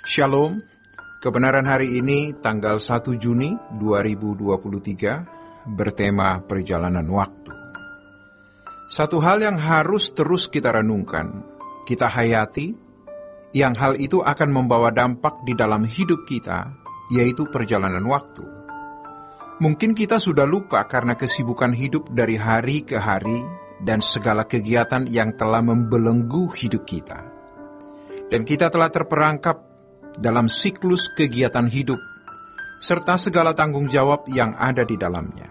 Shalom, kebenaran hari ini tanggal 1 Juni 2023 bertema perjalanan waktu. Satu hal yang harus terus kita renungkan, kita hayati, yang hal itu akan membawa dampak di dalam hidup kita, yaitu perjalanan waktu. Mungkin kita sudah lupa karena kesibukan hidup dari hari ke hari dan segala kegiatan yang telah membelenggu hidup kita. Dan kita telah terperangkap dalam siklus kegiatan hidup, serta segala tanggung jawab yang ada di dalamnya.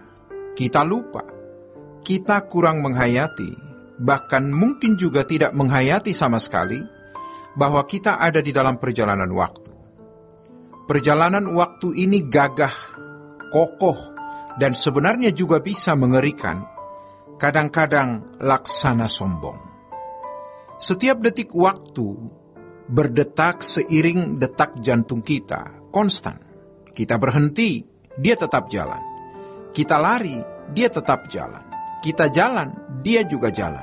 Kita lupa, kita kurang menghayati, bahkan mungkin juga tidak menghayati sama sekali, bahwa kita ada di dalam perjalanan waktu. Perjalanan waktu ini gagah, kokoh, dan sebenarnya juga bisa mengerikan, kadang-kadang laksana sombong. Setiap detik waktu berdetak seiring detak jantung kita, konstan. Kita berhenti, dia tetap jalan. Kita lari, dia tetap jalan. Kita jalan, dia juga jalan.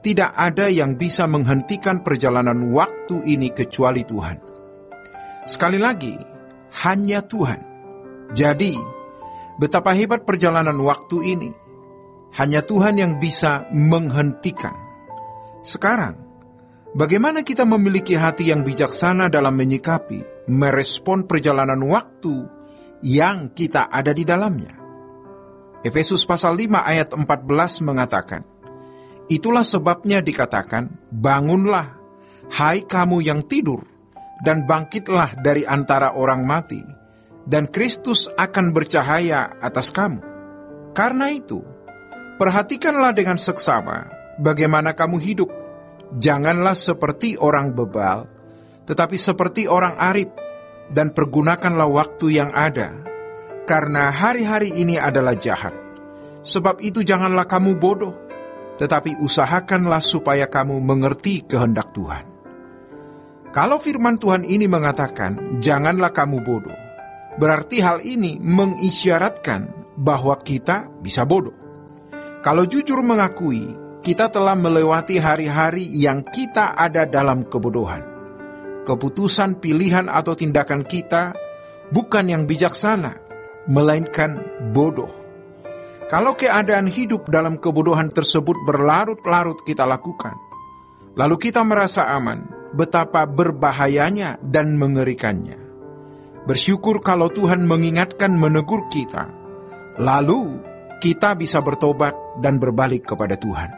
Tidak ada yang bisa menghentikan perjalanan waktu ini kecuali Tuhan. Sekali lagi, hanya Tuhan. Jadi, betapa hebat perjalanan waktu ini. Hanya Tuhan yang bisa menghentikan. Sekarang, bagaimana kita memiliki hati yang bijaksana dalam menyikapi, merespon perjalanan waktu yang kita ada di dalamnya? Efesus pasal 5 ayat 14 mengatakan, "Itulah sebabnya dikatakan, bangunlah, hai kamu yang tidur, dan bangkitlah dari antara orang mati, dan Kristus akan bercahaya atas kamu. Karena itu, perhatikanlah dengan seksama bagaimana kamu hidup. Janganlah seperti orang bebal, tetapi seperti orang arif, dan pergunakanlah waktu yang ada, karena hari-hari ini adalah jahat. Sebab itu janganlah kamu bodoh, tetapi usahakanlah supaya kamu mengerti kehendak Tuhan." Kalau firman Tuhan ini mengatakan, janganlah kamu bodoh, berarti hal ini mengisyaratkan bahwa kita bisa bodoh. Kalau jujur mengakui, kita telah melewati hari-hari yang kita ada dalam kebodohan. Keputusan, pilihan, atau tindakan kita bukan yang bijaksana, melainkan bodoh. Kalau keadaan hidup dalam kebodohan tersebut berlarut-larut kita lakukan, lalu kita merasa aman, betapa berbahayanya dan mengerikannya. Bersyukur kalau Tuhan mengingatkan, menegur kita, lalu kita bisa bertobat dan berbalik kepada Tuhan.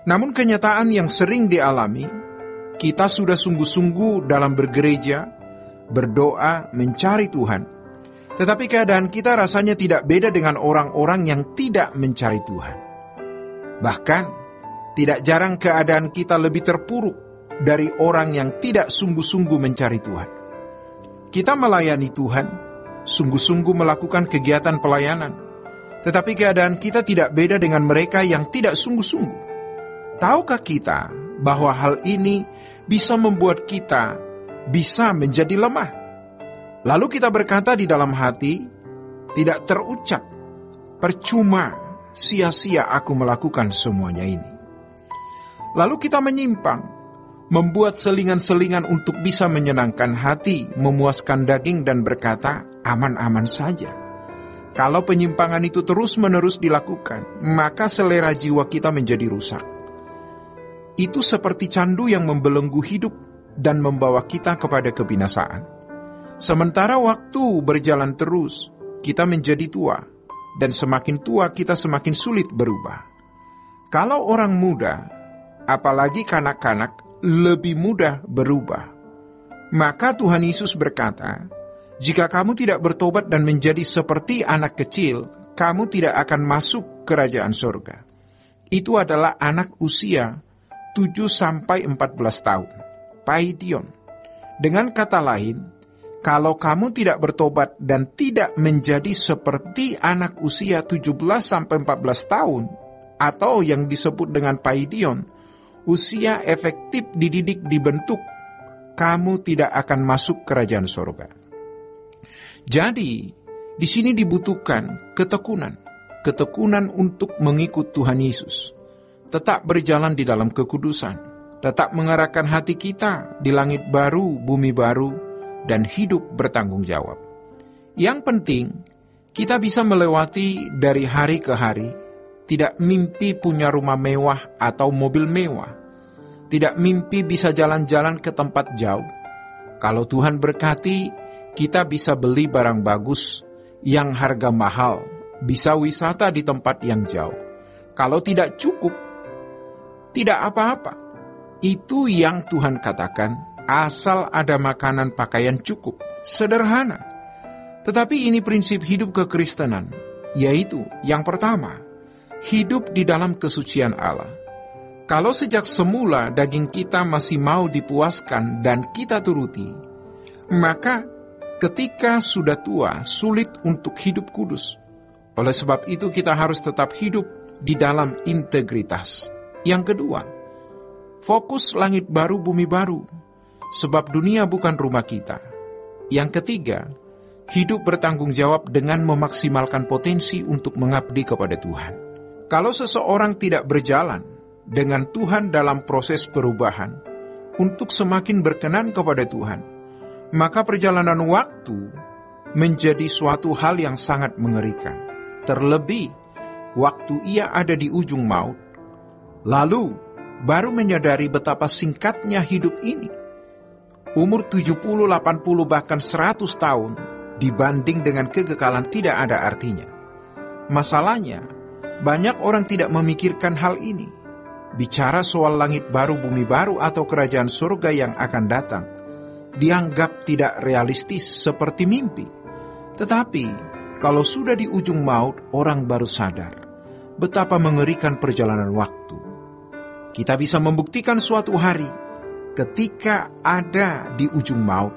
Namun kenyataan yang sering dialami, kita sudah sungguh-sungguh dalam bergereja, berdoa, mencari Tuhan. Tetapi keadaan kita rasanya tidak beda dengan orang-orang yang tidak mencari Tuhan. Bahkan, tidak jarang keadaan kita lebih terpuruk dari orang yang tidak sungguh-sungguh mencari Tuhan. Kita melayani Tuhan, sungguh-sungguh melakukan kegiatan pelayanan. Tetapi keadaan kita tidak beda dengan mereka yang tidak sungguh-sungguh. Tahukah kita bahwa hal ini bisa membuat kita bisa menjadi lemah? Lalu kita berkata di dalam hati, tidak terucap, percuma, sia-sia aku melakukan semuanya ini. Lalu kita menyimpang, membuat selingan-selingan untuk bisa menyenangkan hati, memuaskan daging dan berkata, aman-aman saja. Kalau penyimpangan itu terus-menerus dilakukan, maka selera jiwa kita menjadi rusak. Itu seperti candu yang membelenggu hidup dan membawa kita kepada kebinasaan. Sementara waktu berjalan terus, kita menjadi tua, dan semakin tua kita semakin sulit berubah. Kalau orang muda, apalagi kanak-kanak, lebih mudah berubah. Maka Tuhan Yesus berkata, jika kamu tidak bertobat dan menjadi seperti anak kecil, kamu tidak akan masuk kerajaan surga. Itu adalah anak usia 7-14 tahun, paidion. Dengan kata lain, kalau kamu tidak bertobat dan tidak menjadi seperti anak usia 17-14 tahun, atau yang disebut dengan paidion, usia efektif dididik dibentuk, kamu tidak akan masuk kerajaan surga. Jadi, di sini dibutuhkan ketekunan untuk mengikut Tuhan Yesus. Tetap berjalan di dalam kekudusan, tetap mengarahkan hati kita di langit baru, bumi baru, dan hidup bertanggung jawab. Yang penting, kita bisa melewati dari hari ke hari, tidak mimpi punya rumah mewah atau mobil mewah, tidak mimpi bisa jalan-jalan ke tempat jauh. Kalau Tuhan berkati, kita bisa beli barang bagus yang harga mahal, bisa wisata di tempat yang jauh. Kalau tidak cukup, tidak apa-apa. Itu yang Tuhan katakan, asal ada makanan pakaian cukup. Sederhana. Tetapi ini prinsip hidup kekristenan, yaitu yang pertama, hidup di dalam kesucian Allah. Kalau sejak semula daging kita masih mau dipuaskan dan kita turuti, maka ketika sudah tua, sulit untuk hidup kudus. Oleh sebab itu kita harus tetap hidup di dalam integritas. Yang kedua, fokus langit baru bumi baru, sebab dunia bukan rumah kita. Yang ketiga, hidup bertanggung jawab dengan memaksimalkan potensi untuk mengabdi kepada Tuhan. Kalau seseorang tidak berjalan dengan Tuhan dalam proses perubahan untuk semakin berkenan kepada Tuhan, maka perjalanan waktu menjadi suatu hal yang sangat mengerikan. Terlebih, waktu ia ada di ujung maut, lalu baru menyadari betapa singkatnya hidup ini. Umur 70, 80, bahkan 100 tahun dibanding dengan kekekalan tidak ada artinya. Masalahnya, banyak orang tidak memikirkan hal ini. Bicara soal langit baru, bumi baru, atau kerajaan surga yang akan datang, dianggap tidak realistis seperti mimpi. Tetapi, kalau sudah di ujung maut, orang baru sadar betapa mengerikan perjalanan waktu. Kita bisa membuktikan suatu hari, ketika ada di ujung maut,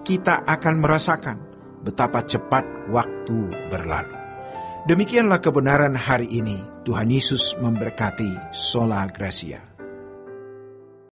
kita akan merasakan betapa cepat waktu berlalu. Demikianlah kebenaran hari ini. Tuhan Yesus memberkati. Sola Gracia.